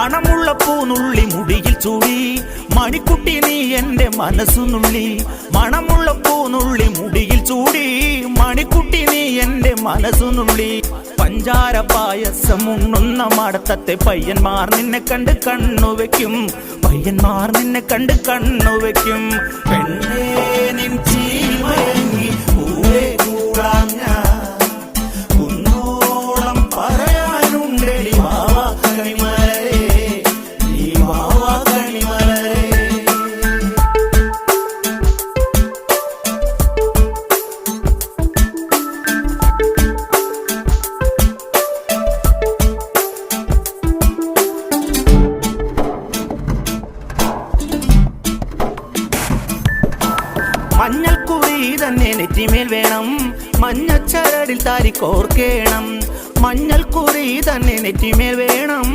മണമുള്ള പൂനുള്ളി മുടിയിൽ ചൂടി മണിക്കുട്ടി നീ എന്റെ മനസ്സുനുള്ളി. മണമുള്ള പൂനുള്ളി മുടിയിൽ ചൂടി മണിക്കുട്ടി നീ എന്റെ മനസ്സുനുള്ളി. പഞ്ചാര പായസം ഉണ്ണുന്ന മടത്തത്തെ പയ്യന്മാർ നിന്നെ കണ്ട് കണ്ണുവെക്കും. പയ്യന്മാർ നിന്നെ കണ്ട് കണ്ണുവെക്കും. പെണ്ണേ നിൻ ചീമയങ്ങി പൂവേ കൂടാം ഞാൻ. കുന്നോളം പറയാനുണ്ടെടി വാവാ കണിമലരേ, നീ വാവാ കണിമലരേ. മഞ്ഞൾക്കുറി തന്നെ നെറ്റിമേൽ വേണം, മഞ്ഞച്ചരടിൽ താരി കോർക്കേണം. മഞ്ഞൾക്കുറി തന്നെ നെറ്റിമേൽ വേണം.